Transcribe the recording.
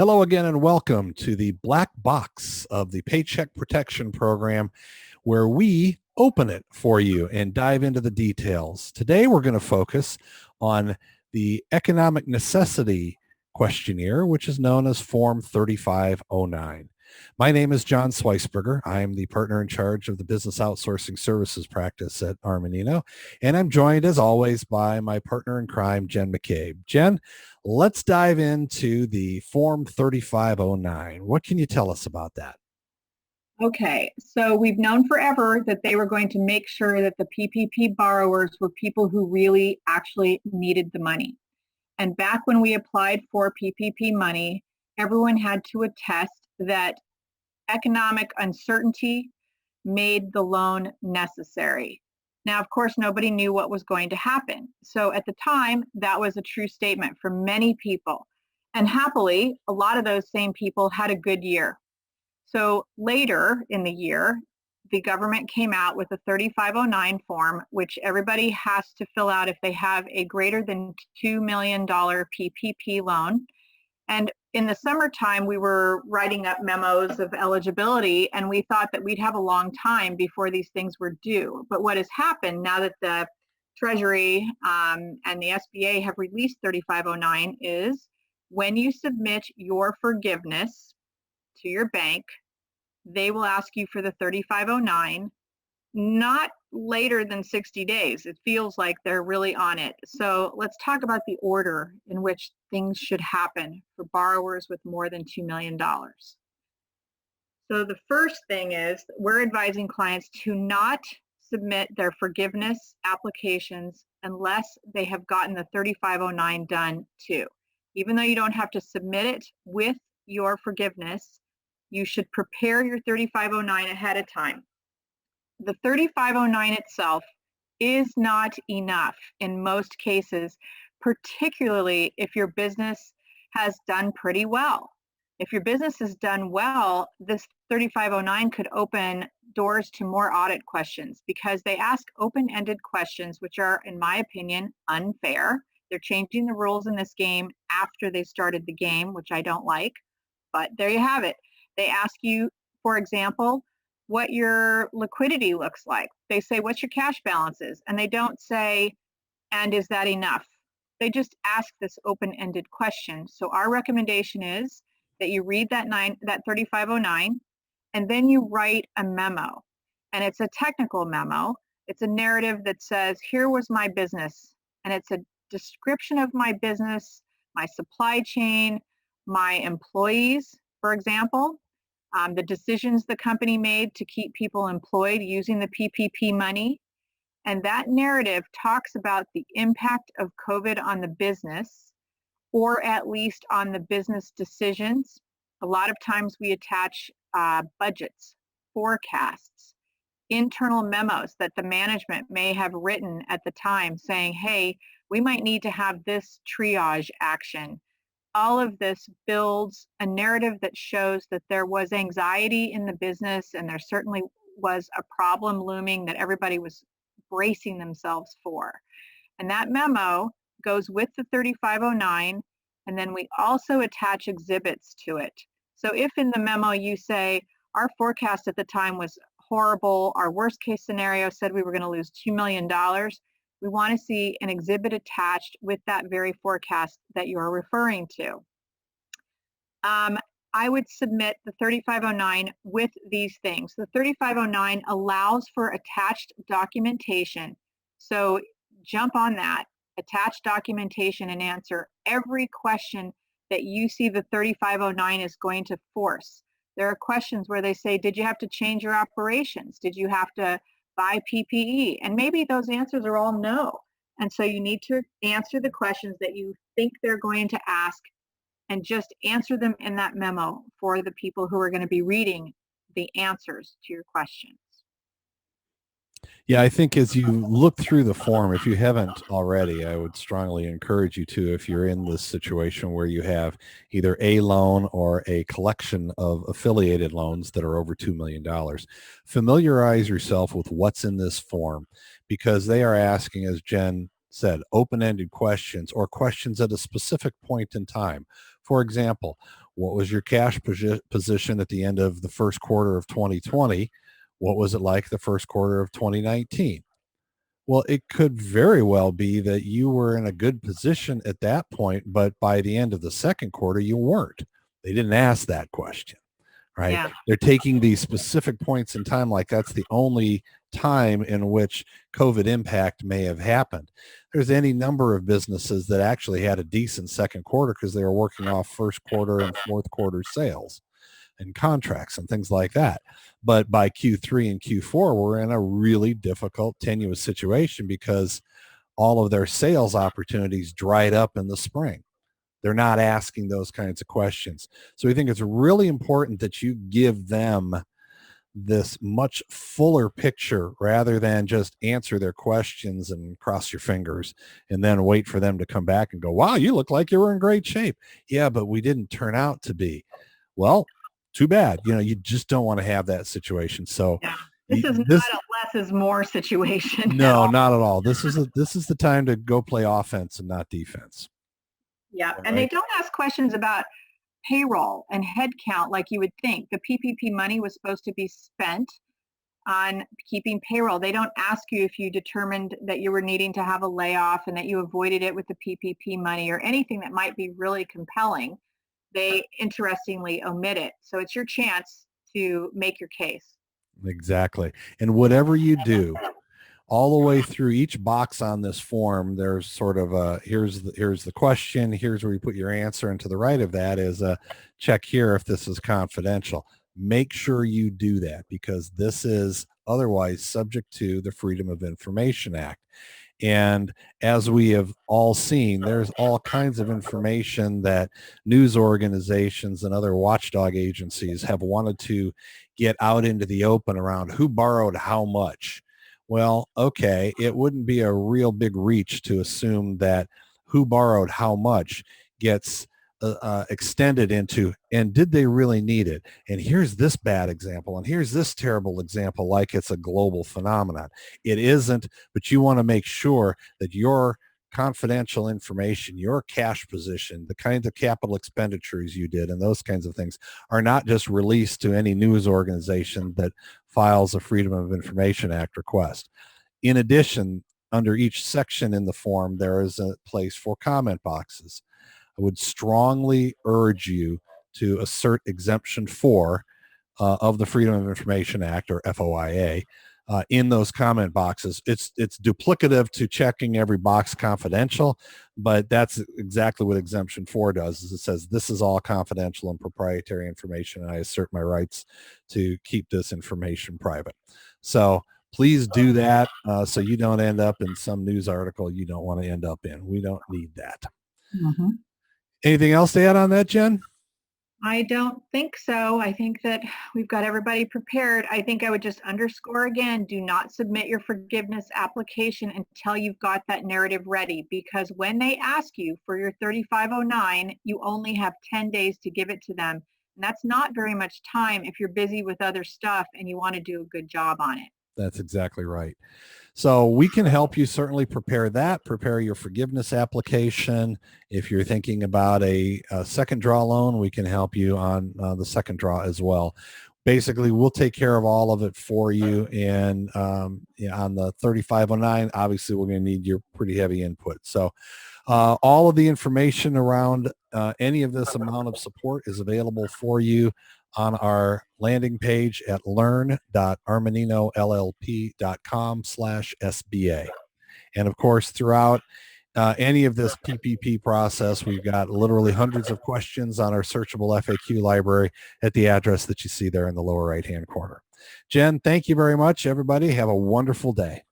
Hello again and welcome to the black box of the Paycheck Protection Program, where we open it for you and dive into the details. Today we're going to focus on the economic necessity questionnaire, which is known as Form 3509. My name is John Sweisberger. I am the partner in charge of the business outsourcing services practice at Armanino, and I'm joined as always by my partner in crime, Jen McCabe. Jen, let's dive into the Form 3509. What can you tell us about that? Okay, so we've known forever that they were going to make sure that the PPP borrowers were people who really actually needed the money. And back when we applied for PPP money, everyone had to attest that economic uncertainty made the loan necessary. Now, of course, nobody knew what was going to happen. So at the time, that was a true statement for many people. And happily, a lot of those same people had a good year. So later in the year, the government came out with a 3509 form, which everybody has to fill out if they have a greater than $2 million PPP loan. And in the summertime, we were writing up memos of eligibility, and we thought that we'd have a long time before these things were due. But what has happened now that the Treasury and the SBA have released 3509 is when you submit your forgiveness to your bank, they will ask you for the 3509, not later than 60 days. It feels like they're really on it. So let's talk about the order in which things should happen for borrowers with more than $2 million. So the first thing is we're advising clients to not submit their forgiveness applications unless they have gotten the 3509 done too. Even though you don't have to submit it with your forgiveness, you should prepare your 3509 ahead of time. The 3509 itself is not enough in most cases, particularly if your business has done pretty well. If your business has done well, this 3509 could open doors to more audit questions because they ask open-ended questions, which are, in my opinion, unfair. They're changing the rules in this game after they started the game, which I don't like, but there you have it. They ask you, for example, what your liquidity looks like. They say, what's your cash balances? And they don't say, and is that enough? They just ask this open-ended question. So our recommendation is that you read that 3509, and then you write a memo. And it's a technical memo. It's a narrative that says, here was my business. And it's a description of my business, my supply chain, my employees, for example, the decisions the company made to keep people employed using the PPP money. And that narrative talks about the impact of COVID on the business, or at least on the business decisions. A lot of times we attach budgets, forecasts, internal memos that the management may have written at the time saying, hey, we might need to have this triage action. All of this builds a narrative that shows that there was anxiety in the business and there certainly was a problem looming that everybody was bracing themselves for. And that memo goes with the 3509, and then we also attach exhibits to it. So if in the memo you say, our forecast at the time was horrible, our worst case scenario said we were going to lose $2 million, we want to see an exhibit attached with that very forecast that you're referring to. I would submit the 3509 with these things. The 3509 allows for attached documentation. So jump on that, attach documentation and answer every question that you see the 3509 is going to force. There are questions where they say, did you have to change your operations? Did you have to buy PPE? And maybe those answers are all no. And so you need to answer the questions that you think they're going to ask and just answer them in that memo for the people who are going to be reading the answers to your questions. Yeah, I think as you look through the form, if you haven't already, I would strongly encourage you to, if you're in this situation where you have either a loan or a collection of affiliated loans that are over $2 million, familiarize yourself with what's in this form, because they are asking, as Jen said, open-ended questions or questions at a specific point in time. For example, What was your cash position at the end of the first quarter of 2020? What was it like the first quarter of 2019? Well, it could very well be that you were in a good position at that point, but by the end of the second quarter, you weren't. They didn't ask that question, right? Yeah. They're taking these specific points in time like that's the only time in which COVID impact may have happened. There's any number of businesses that actually had a decent second quarter because they were working off first quarter and fourth quarter sales and contracts and things like that. But by Q3 and Q4, we're in a really difficult, tenuous situation because all of their sales opportunities dried up in the spring. They're not asking those kinds of questions. So we think it's really important that you give them this much fuller picture rather than just answer their questions and cross your fingers and then wait for them to come back and go, wow, you look like you were in great shape. Yeah, but we didn't turn out to be. Well, too bad. You just don't want to have that situation. So Yeah. This is not a less is more situation. No, not at all. This is the time to go play offense and not defense. Yeah. And they don't ask questions about payroll and headcount like you would think. The PPP money was supposed to be spent on keeping payroll. They don't ask you if you determined that you were needing to have a layoff and that you avoided it with the PPP money or anything that might be really compelling. They interestingly omit it. So it's your chance to make your case. Exactly. And whatever you do, all the way through each box on this form, there's sort of a here's the question, here's where you put your answer, and to the right of that is a check here if this is confidential. Make sure you do that because this is otherwise subject to the Freedom of Information Act. And as we have all seen, there's all kinds of information that news organizations and other watchdog agencies have wanted to get out into the open around who borrowed how much. Well, okay, it wouldn't be a real big reach to assume that who borrowed how much gets extended into, and did they really need it? And here's this bad example, and here's this terrible example, like it's a global phenomenon. It isn't, but you want to make sure that your confidential information, your cash position, the kinds of capital expenditures you did, and those kinds of things are not just released to any news organization that files a Freedom of Information Act request. In addition, under each section in the form, there is a place for comment boxes. I would strongly urge you to assert exemption 4 of the Freedom of Information Act, or FOIA, in those comment boxes. It's duplicative to checking every box confidential, but that's exactly what exemption 4 does. Is it says this is all confidential and proprietary information, and I assert my rights to keep this information private. So please do that so you don't end up in some news article you don't want to end up in. We don't need that. Mm-hmm. Anything else to add on that, Jen? I don't think so. I think that we've got everybody prepared. I think I would just underscore again, do not submit your forgiveness application until you've got that narrative ready, because when they ask you for your 3509, you only have 10 days to give it to them. And that's not very much time if you're busy with other stuff and you want to do a good job on it. That's exactly right. So we can help you certainly prepare your forgiveness application. If you're thinking about a second draw loan, we can help you on the second draw as well. Basically, we'll take care of all of it for you. And on the 3509, obviously, we're going to need your pretty heavy input. So all of the information around any of this amount of support is available for you on our landing page at learn.armaninollp.com/SBA. And of course, throughout any of this PPP process, we've got literally hundreds of questions on our searchable FAQ library at the address that you see there in the lower right-hand corner. Jen, thank you very much, everybody. Have a wonderful day.